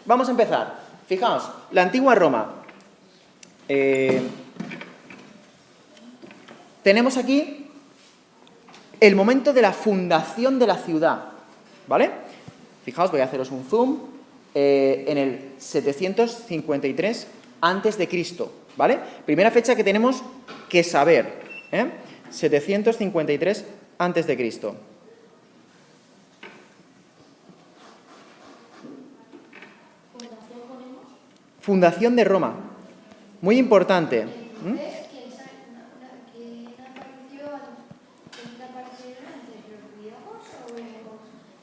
Vamos a empezar. Fijaos, la antigua Roma. Tenemos aquí el momento de la fundación de la ciudad, ¿vale? Fijaos, voy a haceros un zoom. En el 753 a.C., ¿vale? Primera fecha que tenemos que saber, 753 a.C. Fundación de Roma. Muy importante.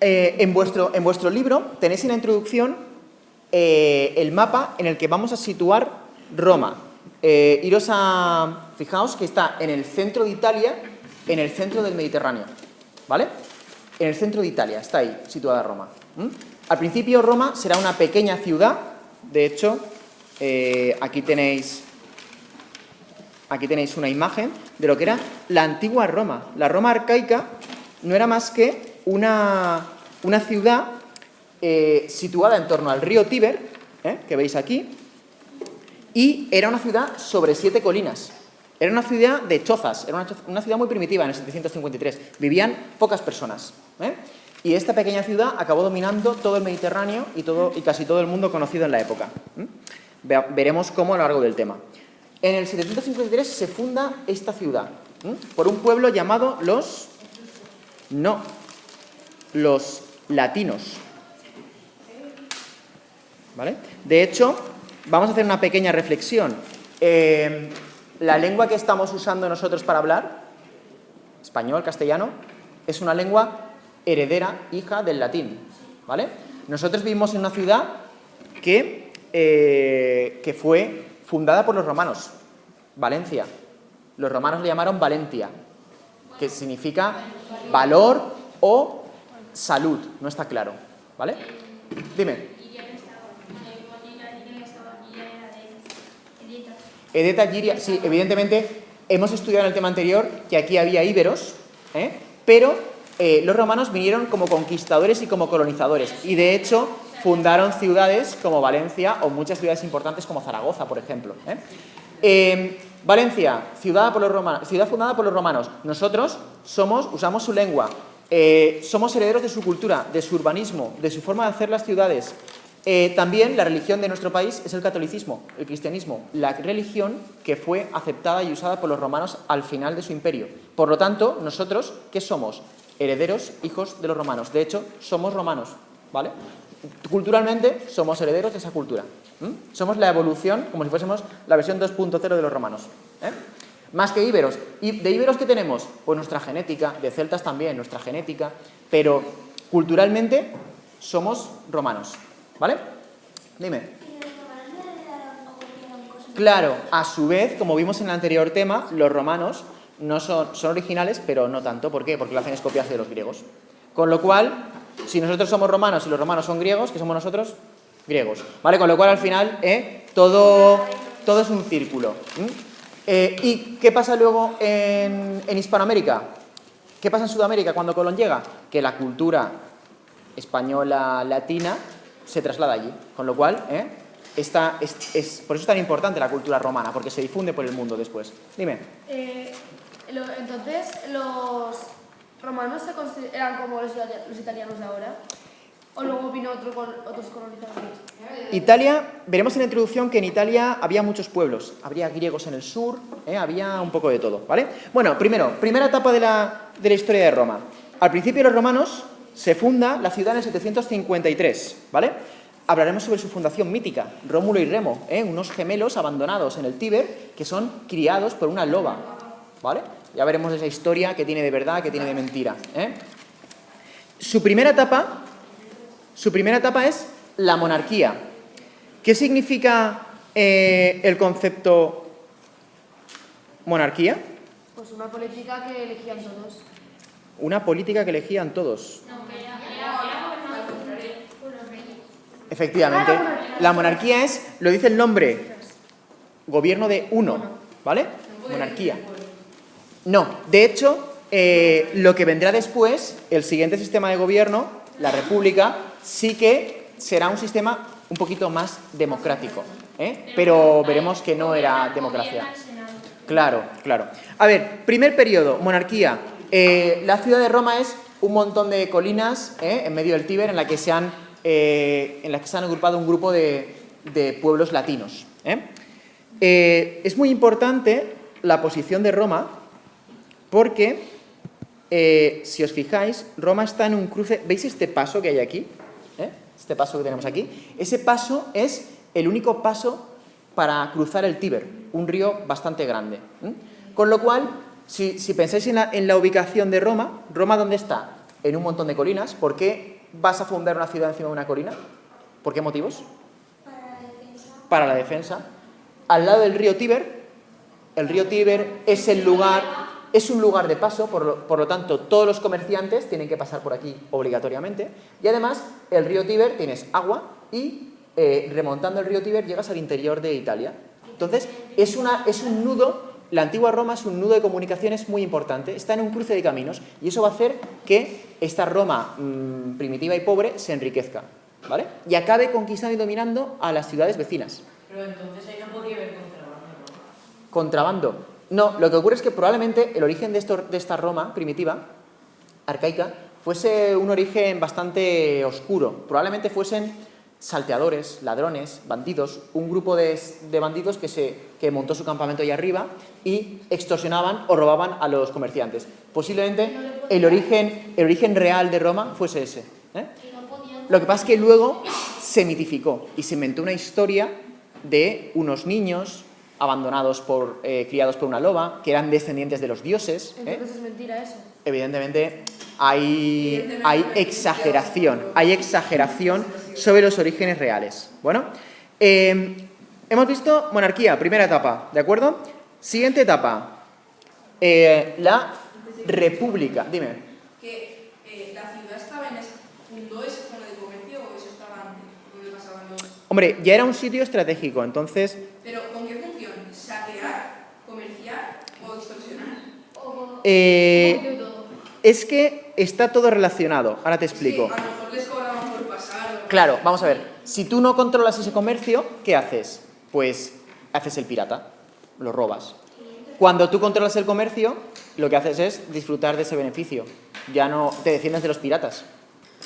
En vuestro libro tenéis en la introducción el mapa en el que vamos a situar Roma. Fijaos que está en el centro de Italia, en el centro del Mediterráneo, ¿vale? En el centro de Italia, está ahí, situada Roma. Al principio Roma será una pequeña ciudad, de hecho, aquí tenéis una imagen de lo que era la antigua Roma. La Roma arcaica no era más que una ciudad situada en torno al río Tíber, que veis aquí, y era una ciudad sobre 7 colinas. Era una ciudad de chozas, era una ciudad muy primitiva en el 753. Vivían pocas personas. Y esta pequeña ciudad acabó dominando todo el Mediterráneo y casi todo el mundo conocido en la época. Veremos cómo a lo largo del tema. En el 753 se funda esta ciudad por un pueblo llamado los latinos. ¿Vale? De hecho, vamos a hacer una pequeña reflexión. La lengua que estamos usando nosotros para hablar, español, castellano, es una lengua heredera, hija del latín. ¿Vale? Nosotros vivimos en una ciudad que fue fundada por los romanos, Valencia. Los romanos le llamaron Valentia, que significa valor o salud, no está claro, ¿vale? Dime. Edeta, Giria, sí, evidentemente hemos estudiado en el tema anterior que aquí había íberos, pero los romanos vinieron como conquistadores y como colonizadores, y de hecho fundaron ciudades como Valencia o muchas ciudades importantes como Zaragoza, por ejemplo. Valencia, ciudad fundada por los romanos. Nosotros usamos su lengua, somos herederos de su cultura, de su urbanismo, de su forma de hacer las ciudades. También la religión de nuestro país es el catolicismo, el cristianismo, la religión que fue aceptada y usada por los romanos al final de su imperio. Por lo tanto, nosotros, ¿qué somos? Herederos, hijos de los romanos. De hecho, somos romanos, ¿vale? Culturalmente somos herederos de esa cultura. Somos la evolución, como si fuésemos la versión 2.0 de los romanos. Más que íberos. ¿Y de íberos qué tenemos? Pues nuestra genética, de celtas también, nuestra genética, pero culturalmente somos romanos. ¿Vale? Dime. Claro, a su vez, como vimos en el anterior tema, los romanos no son originales, pero no tanto. ¿Por qué? Porque lo hacen es copiarse de los griegos. Con lo cual, si nosotros somos romanos y los romanos son griegos, ¿qué somos nosotros? Griegos. ¿Vale? Con lo cual, al final, todo es un círculo. ¿Y qué pasa luego en Hispanoamérica? ¿Qué pasa en Sudamérica cuando Colón llega? Que la cultura española, latina, se traslada allí. Con lo cual, por eso es tan importante la cultura romana, porque se difunde por el mundo después. Dime. Entonces, los romanos eran como los italianos de ahora. ¿O luego vino otros colonizadores? Italia, veremos en la introducción que en Italia había muchos pueblos. Habría griegos en el sur, había un poco de todo, ¿vale? Bueno, primera etapa de la historia de Roma. Al principio los romanos se funda la ciudad en el 753, ¿vale? Hablaremos sobre su fundación mítica, Rómulo y Remo, unos gemelos abandonados en el Tíber que son criados por una loba, ¿vale? Ya veremos esa historia que tiene de verdad, que tiene de mentira. Su primera etapa es la monarquía. ¿Qué significa el concepto monarquía? Pues una política que elegían todos. Una política que elegían todos. Efectivamente. La monarquía es, lo dice el nombre, gobierno de uno, ¿vale? Monarquía. No, de hecho, lo que vendrá después, el siguiente sistema de gobierno, la república, sí que será un sistema un poquito más democrático, ¿eh? Pero veremos que no era democracia. Claro, claro. A ver, primer periodo, monarquía. La ciudad de Roma es un montón de colinas en medio del Tíber en la que se han agrupado un grupo de pueblos latinos. Es muy importante la posición de Roma porque, si os fijáis, Roma está en un cruce. ¿Veis este paso que hay aquí? Este paso que tenemos aquí. Ese paso es el único paso para cruzar el Tíber, un río bastante grande. Con lo cual, si pensáis en la ubicación de Roma, ¿Roma dónde está? En un montón de colinas. ¿Por qué vas a fundar una ciudad encima de una colina? ¿Por qué motivos? Para la defensa. Al lado del río Tíber. El río Tíber es un lugar de paso, por lo tanto, todos los comerciantes tienen que pasar por aquí obligatoriamente. Y además, el río Tíber tienes agua y remontando el río Tíber llegas al interior de Italia. Entonces, es un nudo, la antigua Roma es un nudo de comunicaciones muy importante, está en un cruce de caminos y eso va a hacer que esta Roma primitiva y pobre se enriquezca, ¿vale? Y acabe conquistando y dominando a las ciudades vecinas. Pero entonces ahí no podría haber contrabando, ¿no? Contrabando. No, lo que ocurre es que probablemente el origen de esta Roma primitiva, arcaica, fuese un origen bastante oscuro. Probablemente fuesen salteadores, ladrones, bandidos, un grupo de bandidos que montó su campamento ahí arriba y extorsionaban o robaban a los comerciantes. Posiblemente el origen real de Roma fuese ese. Lo que pasa es que luego se mitificó y se inventó una historia de unos niños abandonados criados por una loba, que eran descendientes de los dioses. Entonces es mentira eso. Evidentemente hay exageración sobre los orígenes reales. Bueno, hemos visto monarquía, primera etapa, ¿de acuerdo? Siguiente etapa, la república. Dime. Que la ciudad fundó esa zona de comercio o eso estaba antes, donde pasaban los... Hombre, ya era un sitio estratégico, entonces... Pero ¿con qué función? ¿Saquear, comerciar o extorsionar? Es que está todo relacionado, ahora te explico. Sí, a lo mejor les cobraban por pasar. Claro, vamos a ver, si tú no controlas ese comercio, ¿qué haces? Pues haces el pirata, lo robas. Cuando tú controlas el comercio, lo que haces es disfrutar de ese beneficio, ya no te defiendes de los piratas,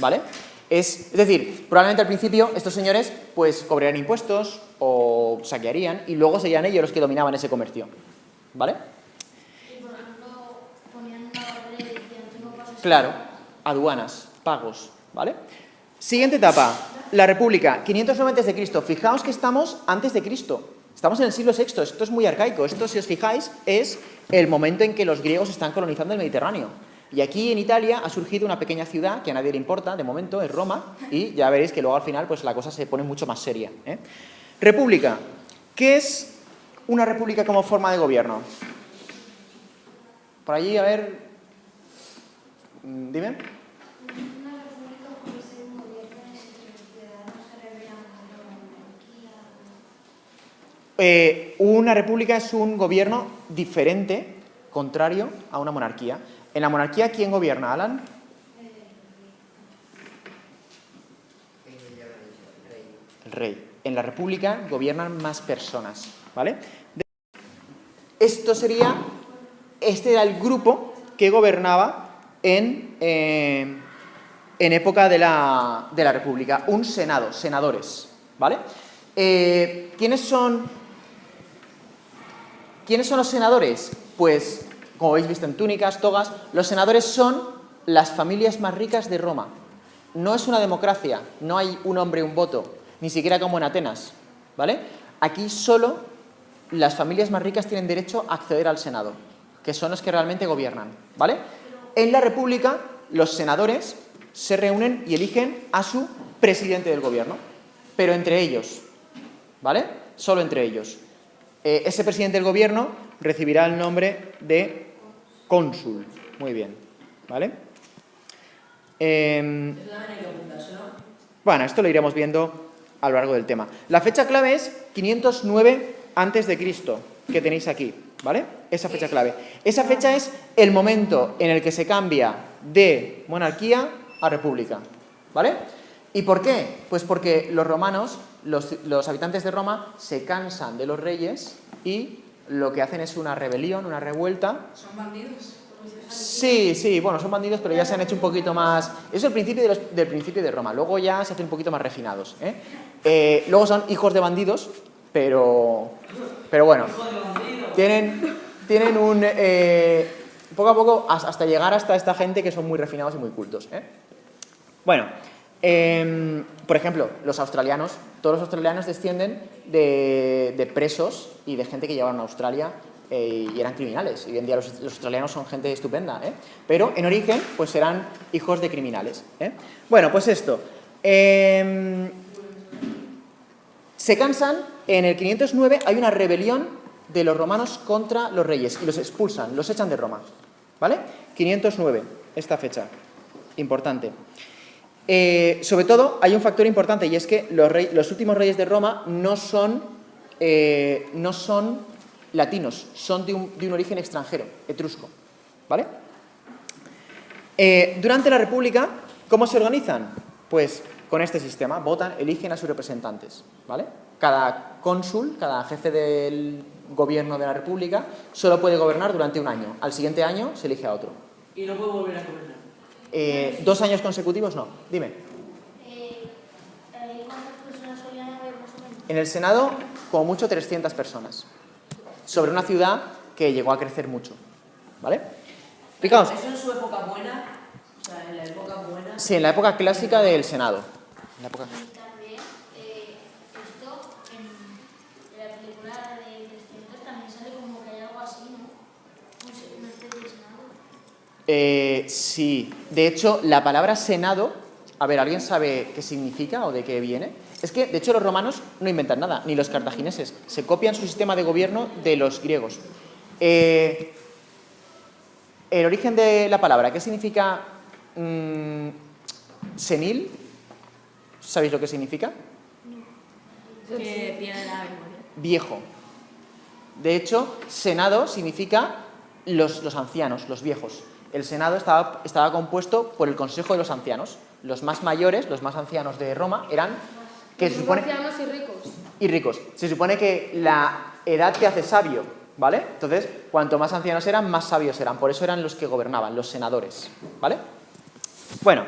¿vale? Es decir, probablemente al principio estos señores pues cobrarían impuestos o saquearían y luego serían ellos los que dominaban ese comercio, ¿vale? Claro, aduanas, pagos, ¿vale? Siguiente etapa, la República, 509 a.C. Fijaos que estamos antes de Cristo. Estamos en el siglo VI, esto es muy arcaico. Esto, si os fijáis, es el momento en que los griegos están colonizando el Mediterráneo. Y aquí en Italia ha surgido una pequeña ciudad que a nadie le importa, de momento, es Roma, y ya veréis que luego al final pues la cosa se pone mucho más seria. República. ¿Qué es una república como forma de gobierno? Por allí, a ver... Dime. Una república puede ser un gobierno en el que los ciudadanos se revelan contra la monarquía. Una república es un gobierno diferente, contrario a una monarquía. En la monarquía, ¿quién gobierna, Alan? El rey. En la república gobiernan más personas, ¿vale? Este era el grupo que gobernaba en época de la República, un senado, senadores, ¿vale? ¿Quiénes son los senadores? Pues, como habéis visto en túnicas, togas, los senadores son las familias más ricas de Roma. No es una democracia, no hay un hombre, un voto, ni siquiera como en Atenas, ¿vale? Aquí solo las familias más ricas tienen derecho a acceder al Senado, que son los que realmente gobiernan, ¿vale? En la República, los senadores se reúnen y eligen a su presidente del gobierno, pero entre ellos, ¿vale? Solo entre ellos. Ese presidente del gobierno recibirá el nombre de cónsul. Muy bien, ¿vale? Bueno, esto lo iremos viendo a lo largo del tema. La fecha clave es 509 a.C., que tenéis aquí, ¿vale? Esa fecha clave. Esa fecha es el momento en el que se cambia de monarquía a república, ¿vale? ¿Y por qué? Pues porque los romanos, los habitantes de Roma, se cansan de los reyes y lo que hacen es una rebelión, una revuelta. ¿Son bandidos? Sí, bueno, son bandidos, pero ya se han hecho un poquito más... Eso es el principio del principio de Roma. Luego ya se hacen un poquito más refinados. Luego son hijos de bandidos, pero bueno, tienen un... poco a poco, hasta llegar hasta esta gente que son muy refinados y muy cultos. Bueno, por ejemplo, los australianos. Todos los australianos descienden de presos y de gente que llevaron a Australia y eran criminales. Hoy en día los australianos son gente estupenda, pero en origen pues eran hijos de criminales. Bueno, pues esto. Se cansan, en el 509 hay una rebelión de los romanos contra los reyes y los expulsan, los echan de Roma. ¿Vale? 509, esta fecha. Importante. Sobre todo hay un factor importante y es que los últimos reyes de Roma no son latinos, son de un origen extranjero, etrusco. ¿Vale? Durante la República, ¿cómo se organizan? Pues con este sistema, votan, eligen a sus representantes. ¿Vale? Cada cónsul, cada jefe del gobierno de la República, solo puede gobernar durante un año. Al siguiente año se elige a otro. ¿Y no puede volver a gobernar? 2 años consecutivos no. Dime. ¿Cuántas personas solían haber más o menos? En el Senado, como mucho, 300 personas. Sobre una ciudad que llegó a crecer mucho. ¿Vale? Fijaos. ¿Eso en su época buena? O sea, en la época buena. Sí, en la época clásica del Senado. En la época... Y también esto en la película de 300 también sale como que hay algo así, ¿no? Una especie de senado. Sí. De hecho, la palabra Senado, a ver, ¿alguien sabe qué significa o de qué viene? Es que, de hecho, los romanos no inventan nada, ni los cartagineses. Se copian su sistema de gobierno de los griegos. El origen de la palabra, ¿qué significa senil? ¿Sabéis lo que significa? Que pierde la memoria. Viejo. De hecho, senado significa los ancianos, los viejos. El senado estaba compuesto por el consejo de los ancianos. Los más mayores, los más ancianos de Roma eran... que se supone, Ancianos y ricos. y ricos. Se supone que la edad te hace sabio, ¿vale? Entonces, cuanto más ancianos eran, más sabios eran. Por eso eran los que gobernaban, los senadores, ¿vale? Bueno,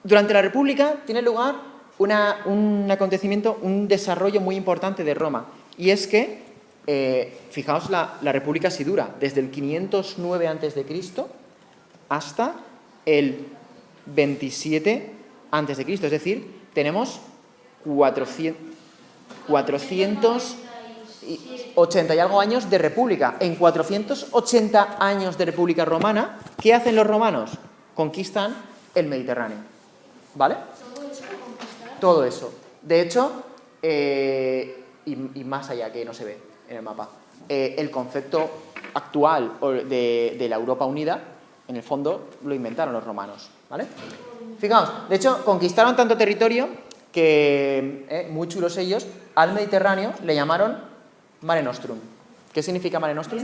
durante la República tiene lugar un acontecimiento, un desarrollo muy importante de Roma. Y es que, fijaos, la República sí dura desde el 509 a.C. hasta el 27 a.C. Es decir, tenemos 480 y algo años de república. En 480 años de república romana, ¿qué hacen los romanos? Conquistan el Mediterráneo. ¿Vale? Todo eso para conquistar. Todo eso. De hecho, y más allá que no se ve en el mapa, el concepto actual de la Europa unida, en el fondo, lo inventaron los romanos. ¿Vale? Fijaos, de hecho, conquistaron tanto territorio que, muy chulos ellos, al Mediterráneo le llamaron Mare Nostrum. ¿Qué significa Mare Nostrum?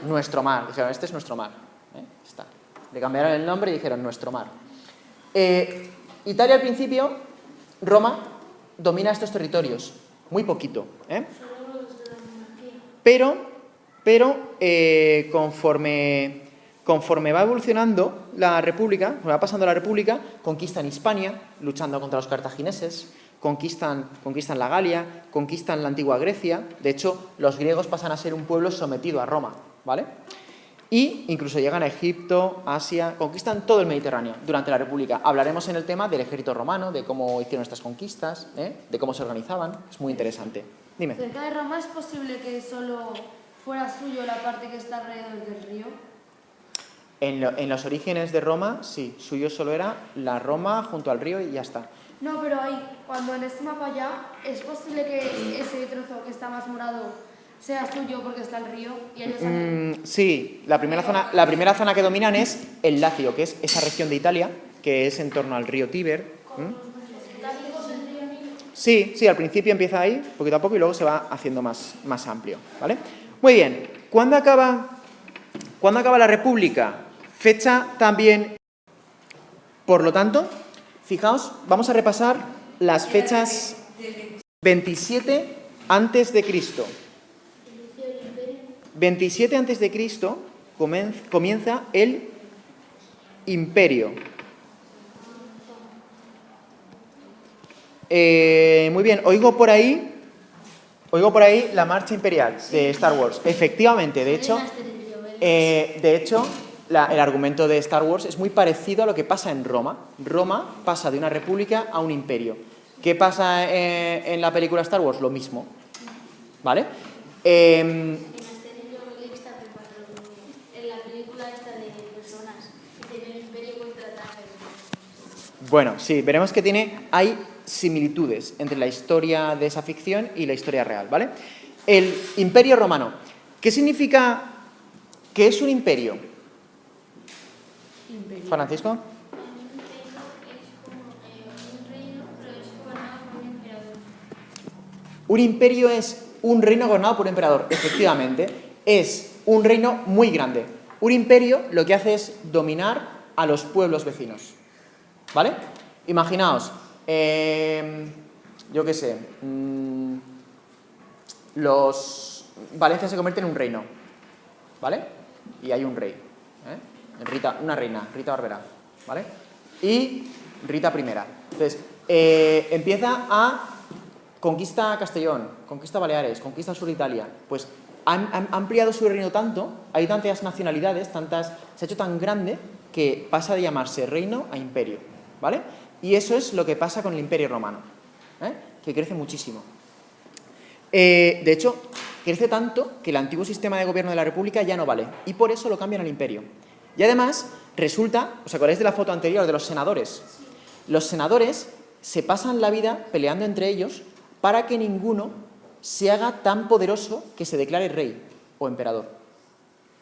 Nuestro mar. Dijeron, este es nuestro mar. Está. Le cambiaron el nombre y dijeron, nuestro mar. Italia al principio, Roma, domina estos territorios. Muy poquito. Solo los de la monarquía. Pero conforme va evolucionando la República, va pasando la República, conquistan Hispania, luchando contra los cartagineses, conquistan la Galia, conquistan la antigua Grecia. De hecho, los griegos pasan a ser un pueblo sometido a Roma, ¿vale? Y incluso llegan a Egipto, Asia, conquistan todo el Mediterráneo durante la República. Hablaremos en el tema del ejército romano, de cómo hicieron estas conquistas, de cómo se organizaban. Es muy interesante. Dime. ¿Cerca de Roma es posible que solo fuera suyo la parte que está alrededor del río? En los orígenes de Roma, sí, suyo solo era la Roma junto al río y ya está. No, pero ahí, cuando en este mapa ya, es posible que ese trozo que está más morado sea suyo porque está el río y ellos salen. Sí, la primera zona que dominan es el Lacio, que es esa región de Italia, que es en torno al río Tíber. Sí, al principio empieza ahí, poquito a poco, y luego se va haciendo más amplio, ¿vale? Muy bien, ¿cuándo acaba la República? Fecha también, por lo tanto, Fijaos, vamos a repasar las fechas 27 antes de Cristo. 27 antes de Cristo comienza el imperio. Muy bien, oigo por ahí la marcha imperial de Star Wars. Efectivamente, de hecho, el argumento de Star Wars es muy parecido a lo que pasa en Roma. Roma pasa de una república a un imperio. ¿Qué pasa en la película Star Wars? Lo mismo. ¿Vale? En la película esta de personas, que tiene el imperio contraataca. Bueno, sí, veremos que hay similitudes entre la historia de esa ficción y la historia real, ¿vale? El Imperio Romano. ¿Qué significa? ¿Qué es un imperio? Francisco. Un reino, pero es gobernado por un emperador. Un imperio es un reino gobernado por un emperador, efectivamente. Es un reino muy grande. Un imperio lo que hace es dominar a los pueblos vecinos, ¿vale? Imaginaos, yo qué sé, Valencia se convierte en un reino, ¿vale? Y hay un rey, una reina, Rita Barberá, ¿vale? Y Rita I. Entonces, empieza a conquista Castellón, conquista Baleares, conquista sur de Italia. Pues han ampliado su reino tanto, hay tantas nacionalidades, se ha hecho tan grande que pasa de llamarse reino a imperio, ¿vale? Y eso es lo que pasa con el Imperio Romano, que crece muchísimo. De hecho, crece tanto que el antiguo sistema de gobierno de la República ya no vale, y por eso lo cambian al imperio. Y además, resulta, ¿os acordáis de la foto anterior de los senadores? Los senadores se pasan la vida peleando entre ellos para que ninguno se haga tan poderoso que se declare rey o emperador.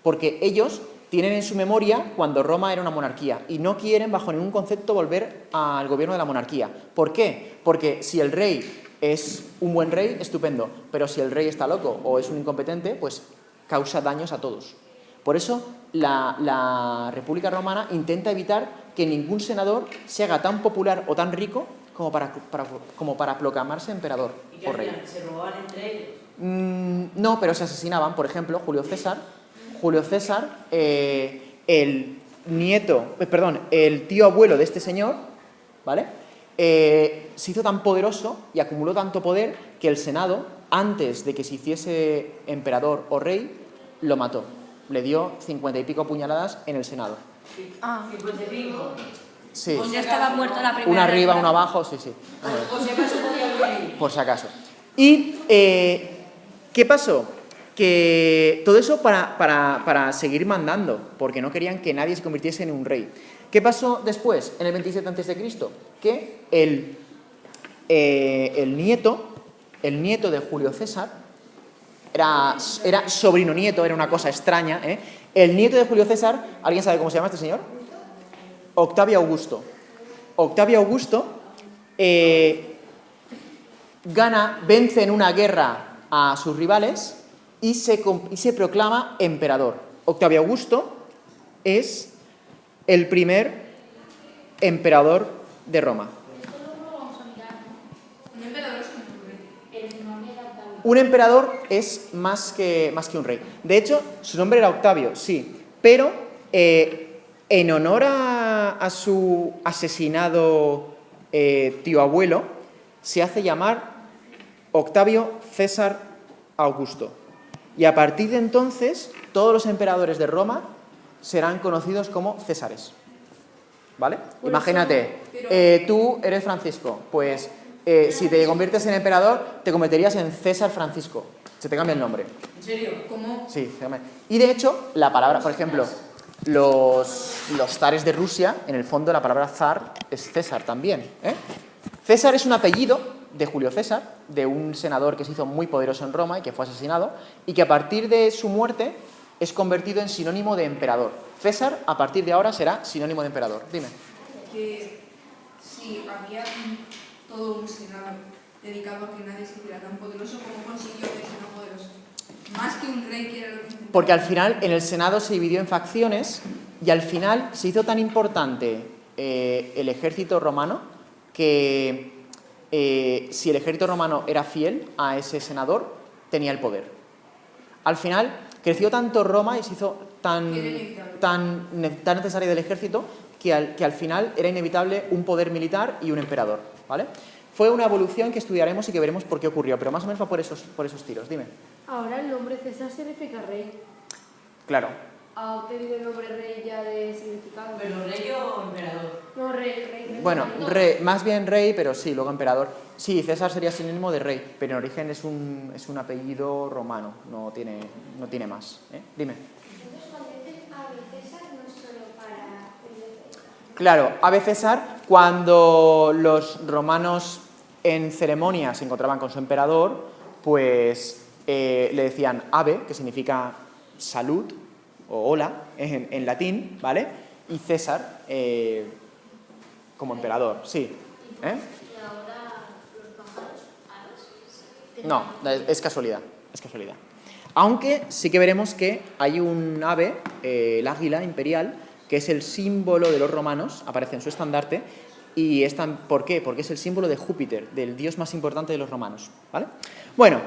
Porque ellos tienen en su memoria cuando Roma era una monarquía y no quieren bajo ningún concepto volver al gobierno de la monarquía. ¿Por qué? Porque si el rey es un buen rey, estupendo, pero si el rey está loco o es un incompetente, pues causa daños a todos. Por eso la República Romana intenta evitar que ningún senador se haga tan popular o tan rico como para proclamarse emperador o rey. ¿Se robaban entre ellos? No, pero se asesinaban. Por ejemplo, Julio César, el tío abuelo de este señor, ¿vale? Se hizo tan poderoso y acumuló tanto poder que el Senado, antes de que se hiciese emperador o rey, lo mató. Le dio 50 y pico puñaladas en el Senado. 50 y pico. Sí. Pues ya estaba muerto la primera. Una arriba, vez. una abajo, sí. Por si acaso podía venir. Por si acaso. Y, ¿qué pasó? Que todo eso para seguir mandando, porque no querían que nadie se convirtiese en un rey. ¿Qué pasó después, en el 27 a.C.? Que el nieto de Julio César, era sobrino nieto, era una cosa extraña, El nieto de Julio César, ¿alguien sabe cómo se llama este señor? Octavio Augusto. Octavio Augusto vence en una guerra a sus rivales y se proclama emperador. Octavio Augusto es el primer emperador de Roma. Esto luego lo vamos a mirar, ¿no? Un emperador es como un rey. El nombre era Octavio. Un emperador es más que un rey. De hecho, su nombre era Octavio, sí, pero en honor a su asesinado tío abuelo, se hace llamar Octavio César Augusto. Y a partir de entonces, todos los emperadores de Roma serán conocidos como Césares. ¿Vale? Por Imagínate, pero- tú eres Francisco, pues si te conviertes en emperador, te convertirías en César Francisco. Se te cambia el nombre. ¿En serio? ¿Cómo? Sí, se llama. Y de hecho, la palabra, por ejemplo, los zares de Rusia, en el fondo la palabra zar es César también. César es un apellido de Julio César, de un senador que se hizo muy poderoso en Roma y que fue asesinado, y que a partir de su muerte es convertido en sinónimo de emperador. César, a partir de ahora, será sinónimo de emperador. Dime. Que si había todo un senado dedicado a que nadie se hiciera tan poderoso, ¿cómo consiguió que sea tan poderoso? Más que un rey que era lo que intentaba. Porque al final en el Senado se dividió en facciones y al final se hizo tan importante el ejército romano, que si el ejército romano era fiel a ese senador, tenía el poder. Al final, creció tanto Roma y se hizo tan necesaria del ejército que al final era inevitable un poder militar y un emperador, ¿vale? Fue una evolución que estudiaremos y que veremos por qué ocurrió, pero más o menos va por esos tiros. Dime. Ahora el nombre César significa rey. Claro. ¿Ha obtenido el nombre rey ya de significado? ¿Pero rey o emperador? No, rey. Bueno, rey, más bien rey, pero sí, luego emperador. Sí, César sería sinónimo de rey, pero en origen es un apellido romano, no tiene más. Dime. Entonces, cuando dicen Ave César, no es solo para el Claro, Ave César, cuando los romanos en ceremonia se encontraban con su emperador, pues le decían Ave, que significa salud o hola en latín, ¿vale? Y César como emperador, sí. Y ahora los pájaros, aves. No, es casualidad, Aunque sí que veremos que hay un ave, el águila imperial, que es el símbolo de los romanos, aparece en su estandarte, y ¿por qué? Porque es el símbolo de Júpiter, del dios más importante de los romanos, ¿vale? Bueno,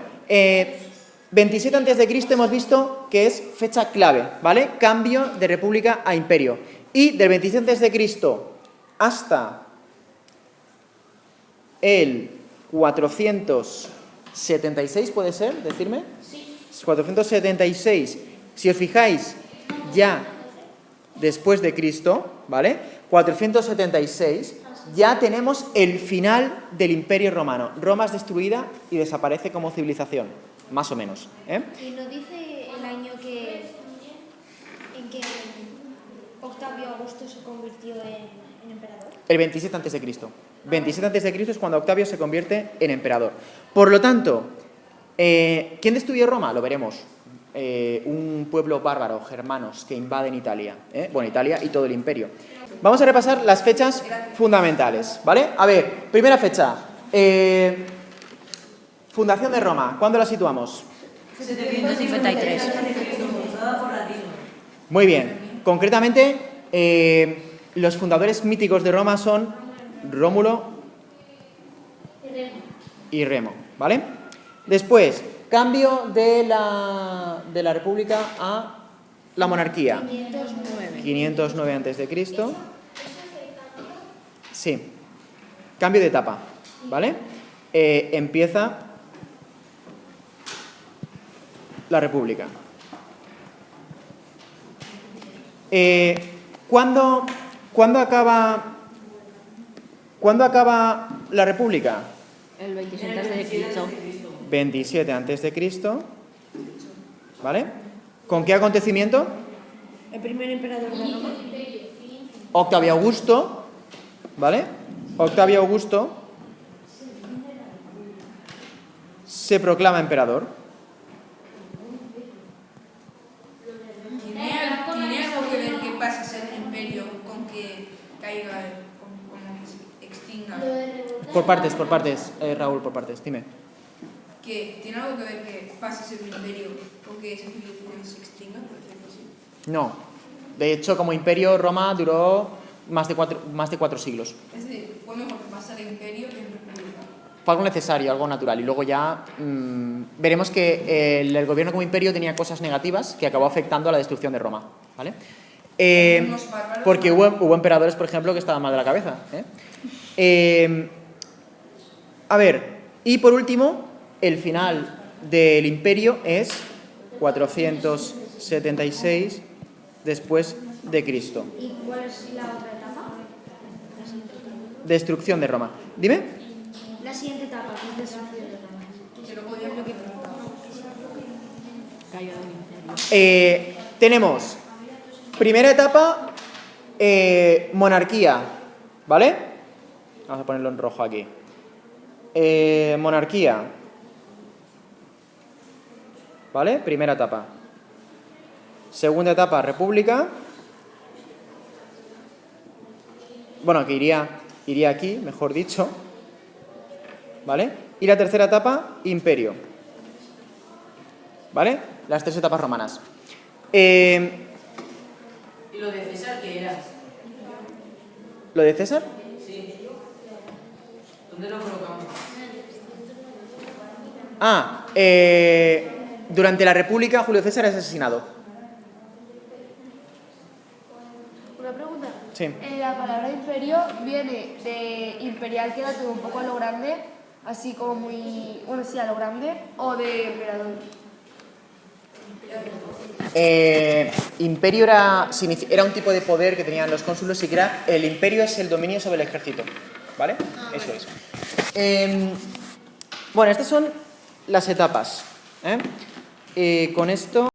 27 a.C. hemos visto que es fecha clave, ¿vale? Cambio de república a imperio. Y del 27 a.C. hasta el 476, ¿puede ser? ¿Decirme? Sí. 476, si os fijáis, ya después de Cristo, ¿vale? 476, ya tenemos el final del Imperio Romano. Roma es destruida y desaparece como civilización, más o menos. ¿Y no dice el año en que Octavio Augusto se convirtió en emperador? El 27 a.C. 27 a.C. es cuando Octavio se convierte en emperador. Por lo tanto, ¿quién destruyó Roma? Lo veremos. Un pueblo bárbaro, germanos, que invaden Italia. Bueno, Italia y todo el imperio. Vamos a repasar las fechas fundamentales, ¿vale? A ver, primera fecha. Fundación de Roma. ¿Cuándo la situamos? 753. Muy bien. Concretamente, los fundadores míticos de Roma son Rómulo y Remo, ¿vale? Después, cambio de la República a la monarquía. 509 a.C. Sí. Cambio de etapa, ¿vale? Empieza la República. ¿Cuándo acaba la República? El 27 a.C. 27 a.C., ¿vale? ¿Con qué acontecimiento? El primer emperador de Roma. Octavio Augusto, ¿vale? Octavio Augusto se proclama emperador. ¿Tiene algo que ver que pasa a ser imperio con que caiga, con que se extinga? Por partes, Raúl, por partes, dime. ¿Que tiene algo que ver que pase a ser un imperio con que esa civilización se extinga, por decirlo así? No. De hecho, como imperio, Roma duró más de 4 siglos. Es decir, fue mejor pasar de imperio en república. Fue algo necesario, algo natural. Y luego ya veremos que el gobierno como imperio tenía cosas negativas que acabó afectando a la destrucción de Roma, ¿vale? Porque hubo emperadores, por ejemplo, que estaban mal de la cabeza. A ver, y por último, el final del imperio es 476 después de Cristo. ¿Y cuál es la otra etapa? La siguiente etapa. Destrucción de Roma. Dime. La siguiente etapa, que es destrucción de Roma. Que no podía lo que preguntaba. Tenemos primera etapa, monarquía, ¿vale? Vamos a ponerlo en rojo aquí. Monarquía, ¿vale? Primera etapa. Segunda etapa, república. Bueno, que iría aquí, mejor dicho. ¿Vale? Y la tercera etapa, imperio. ¿Vale? Las 3 etapas romanas. ¿Y lo de César qué era? ¿Lo de César? ¿Dónde lo colocamos? Durante la República, Julio César es asesinado. Una pregunta. Sí. La palabra imperio viene de imperial, que era todo un poco a lo grande, así como muy, bueno, sí, a lo grande, o de emperador. Imperio era un tipo de poder que tenían los cónsules y que era, el imperio es el dominio sobre el ejército, ¿vale? Eso es. Bueno, estas son las etapas, ¿eh? Con esto